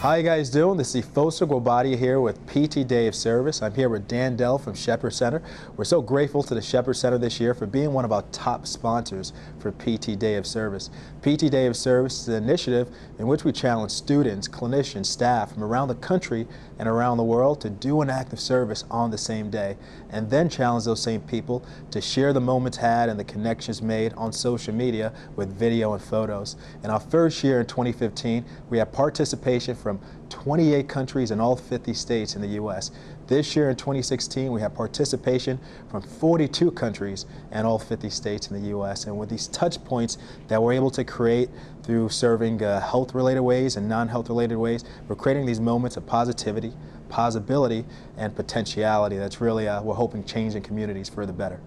How you guys doing? This is Efosa Guobadia here with PT Day of Service. I'm here with Dan Dell from Shepherd Center. We're so grateful to the Shepherd Center this year for being one of our top sponsors for PT Day of Service. PT Day of Service is an initiative in which we challenge students, clinicians, staff from around the country and around the world to do an act of service on the same day, and then challenge those same people to share the moments had and the connections made on social media with video and photos. In our first year in 2015, we had participation from 28 countries in all 50 states in the U.S. This year in 2016, we have participation from 42 countries and all 50 states in the U.S. And with these touch points that we're able to create through serving health-related ways and non-health-related ways, we're creating these moments of positivity, possibility, and potentiality that's really, we're hoping, changing communities for the better.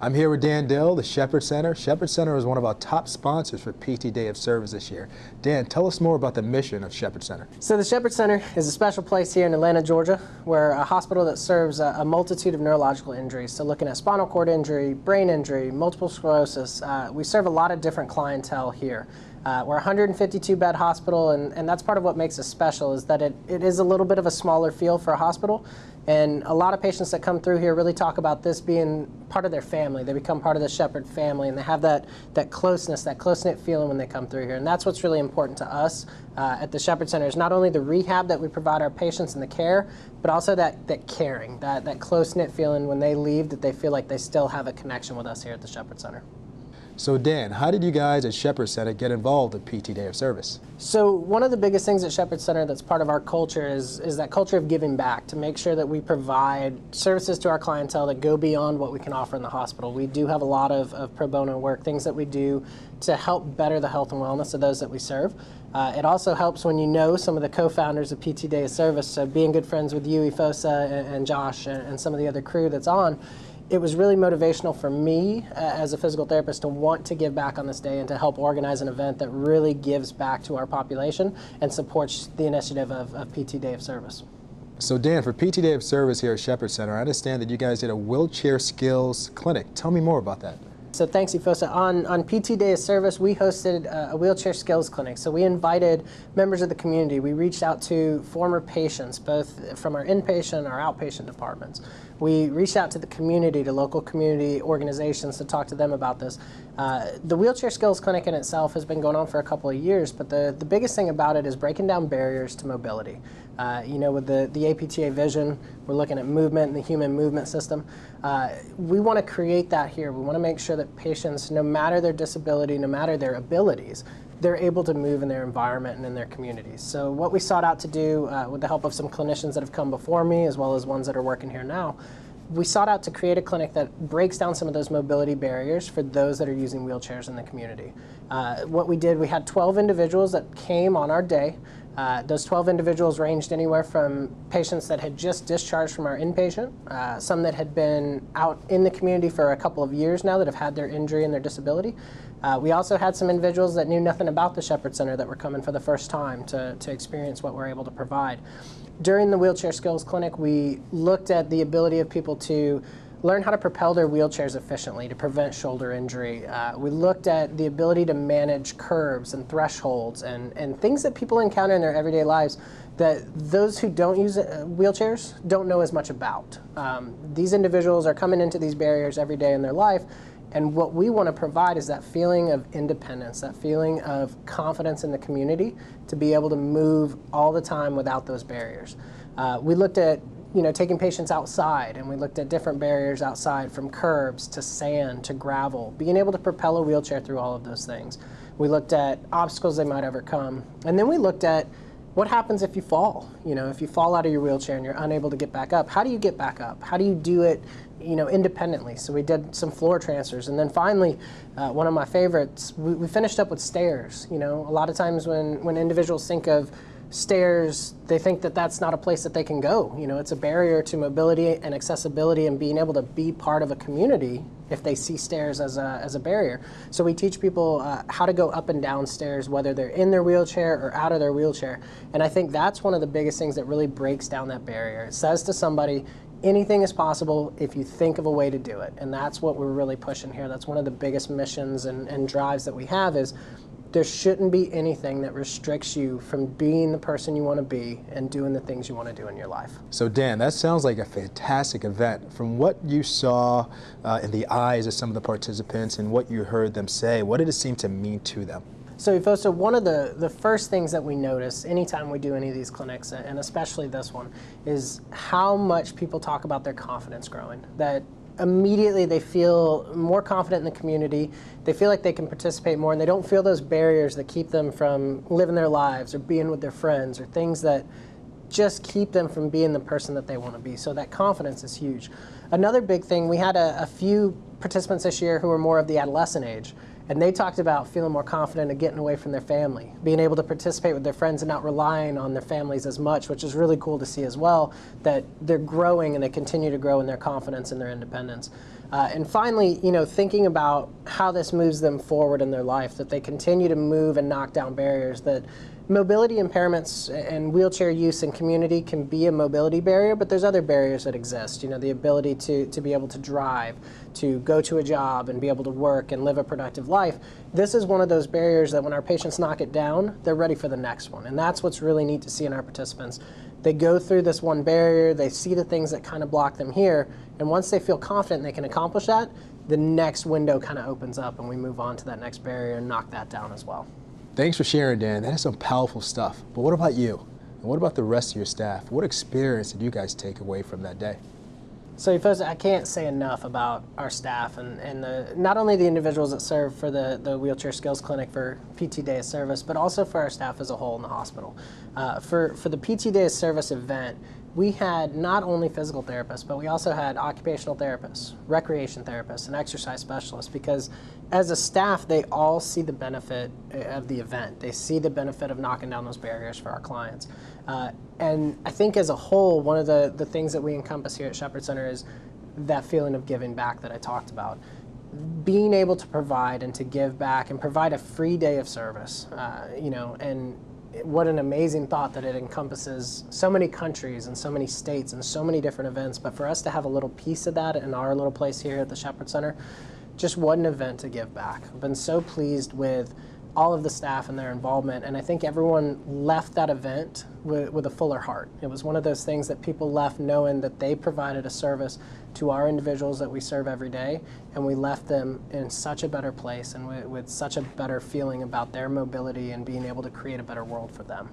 I'm here with Dan Dell, the Shepherd Center. Shepherd Center is one of our top sponsors for PT Day of Service this year. Dan, tell us more about the mission of Shepherd Center. So the Shepherd Center is a special place here in Atlanta, Georgia. We're a hospital that serves a multitude of neurological injuries. So looking at spinal cord injury, brain injury, multiple sclerosis, we serve a lot of different clientele here. We're a 152-bed hospital, and that's part of what makes us special, is that it is a little bit of a smaller feel for a hospital. And a lot of patients that come through here really talk about this being part of their family. They become part of the Shepherd family, and they have that closeness, that close-knit feeling when they come through here. And that's what's really important to us at the Shepherd Center, is not only the rehab that we provide our patients and the care, but also that caring, that close-knit feeling when they leave, that they feel like they still have a connection with us here at the Shepherd Center. So Dan, how did you guys at Shepherd Center get involved in PT Day of Service? So one of the biggest things at Shepherd Center that's part of our culture is that culture of giving back, to make sure that we provide services to our clientele that go beyond what we can offer in the hospital. We do have a lot of pro bono work, things that we do to help better the health and wellness of those that we serve. It also helps when you know some of the co-founders of PT Day of Service, so being good friends with you, Efosa, and Josh, and some of the other crew that's on. It was really motivational for me as a physical therapist to want to give back on this day and to help organize an event that really gives back to our population and supports the initiative of PT Day of Service. So Dan, for PT Day of Service here at Shepherd Center, I understand that you guys did a wheelchair skills clinic. Tell me more about that. So thanks, Efosa. On PT Day of Service, we hosted a wheelchair skills clinic. So we invited members of the community. We reached out to former patients, both from our inpatient and our outpatient departments. We reached out to the community, to local community organizations, to talk to them about this. The wheelchair skills clinic in itself has been going on for a couple of years, but the biggest thing about it is breaking down barriers to mobility. You know, with the APTA vision, we're looking at movement and the human movement system. We want to create that here. We want to make sure that patients, no matter their disability, no matter their abilities, they're able to move in their environment and in their communities. So what we sought out to do, with the help of some clinicians that have come before me, as well as ones that are working here now, we sought out to create a clinic that breaks down some of those mobility barriers for those that are using wheelchairs in the community. What we did, we had 12 individuals that came on our day. Those 12 individuals ranged anywhere from patients that had just discharged from our inpatient, some that had been out in the community for a couple of years now that have had their injury and their disability. We also had some individuals that knew nothing about the Shepherd Center that were coming for the first time to experience what we're able to provide. During the Wheelchair Skills Clinic, we looked at the ability of people to learn how to propel their wheelchairs efficiently to prevent shoulder injury. We looked at the ability to manage curbs and thresholds and things that people encounter in their everyday lives that those who don't use wheelchairs don't know as much about. These individuals are coming into these barriers every day in their life, and what we want to provide is that feeling of independence, that feeling of confidence in the community to be able to move all the time without those barriers. We looked at taking patients outside, and we looked at different barriers outside, from curbs to sand to gravel, being able to propel a wheelchair through all of those things. We looked at obstacles they might overcome, and then we looked at what happens if you fall. If you fall out of your wheelchair and you're unable to get back up, how do you get back up? How do you do it independently? So we did some floor transfers, and then finally, one of my favorites, we finished up with stairs. A lot of times when individuals think of stairs, they think that that's not a place that they can go. It's a barrier to mobility and accessibility and being able to be part of a community if they see stairs as a barrier. So we teach people how to go up and down stairs, whether they're in their wheelchair or out of their wheelchair. And I think that's one of the biggest things that really breaks down that barrier. It says to somebody, anything is possible if you think of a way to do it. And that's what we're really pushing here. That's one of the biggest missions and drives that we have, is there shouldn't be anything that restricts you from being the person you want to be and doing the things you want to do in your life. So Dan, that sounds like a fantastic event. From what you saw in the eyes of some of the participants and what you heard them say, what did it seem to mean to them? So Efosa, one of the first things that we notice anytime we do any of these clinics, and especially this one, is how much people talk about their confidence growing. That immediately they feel more confident in the community, they feel like they can participate more, and they don't feel those barriers that keep them from living their lives or being with their friends or things that just keep them from being the person that they want to be. So that confidence is huge. Another big thing, we had a few participants this year who were more of the adolescent age, and they talked about feeling more confident and getting away from their family, being able to participate with their friends and not relying on their families as much, which is really cool to see as well, that they're growing and they continue to grow in their confidence and their independence. And finally, thinking about how this moves them forward in their life, that they continue to move and knock down barriers, that mobility impairments and wheelchair use in community can be a mobility barrier, but there's other barriers that exist. The ability to be able to drive, to go to a job and be able to work and live a productive life. This is one of those barriers that when our patients knock it down, they're ready for the next one. And that's what's really neat to see in our participants. They go through this one barrier, they see the things that kind of block them here, and once they feel confident they can accomplish that, the next window kind of opens up and we move on to that next barrier and knock that down as well. Thanks for sharing, Dan. That is some powerful stuff. But what about you? And what about the rest of your staff? What experience did you guys take away from that day? So Efosa, I can't say enough about our staff and not only the individuals that serve for the Wheelchair Skills Clinic for PT Day of Service, but also for our staff as a whole in the hospital. For the PT Day of Service event, we had not only physical therapists, but we also had occupational therapists, recreation therapists, and exercise specialists, because as a staff, they all see the benefit of the event. They see the benefit of knocking down those barriers for our clients. And I think as a whole, one of the things that we encompass here at Shepherd Center is that feeling of giving back that I talked about. Being able to provide and to give back and provide a free day of service, and what an amazing thought that it encompasses so many countries and so many states and so many different events. But for us to have a little piece of that in our little place here at the Shepherd Center, just what an event to give back. I've been so pleased with all of the staff and their involvement, and I think everyone left that event with a fuller heart. It was one of those things that people left knowing that they provided a service to our individuals that we serve every day, and we left them in such a better place and with such a better feeling about their mobility and being able to create a better world for them.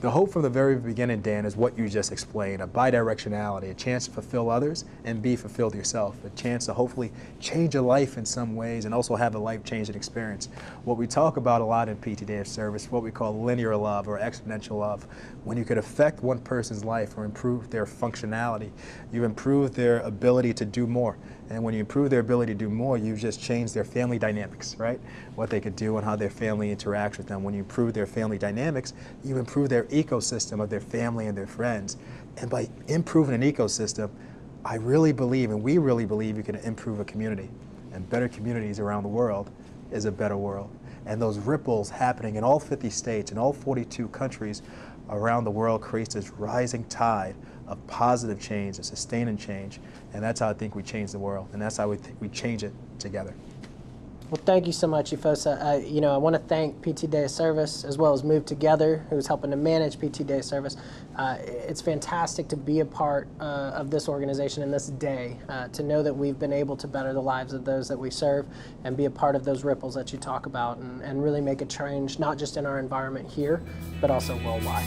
The hope from the very beginning, Dan, is what you just explained, a bidirectionality, a chance to fulfill others and be fulfilled yourself, a chance to hopefully change a life in some ways and also have a life-changing experience. What we talk about a lot in PT Day of Service, what we call linear love or exponential love. When you could affect one person's life or improve their functionality, you improve their ability to do more. And when you improve their ability to do more, you've just changed their family dynamics, right? What they could do and how their family interacts with them. When you improve their family dynamics, you improve their ecosystem of their family and their friends. And by improving an ecosystem, I really believe, and we really believe, you can improve a community. And better communities around the world is a better world. And those ripples happening in all 50 states and all 42 countries around the world creates this rising tide of positive change, of sustaining change, and that's how I think we change the world, and that's how we think we change it together. Well, thank you so much, Efosa. I want to thank PT Day of Service as well as Move Together, who's helping to manage PT Day of Service. It's fantastic to be a part of this organization and this day, to know that we've been able to better the lives of those that we serve and be a part of those ripples that you talk about and really make a change, not just in our environment here, but also worldwide.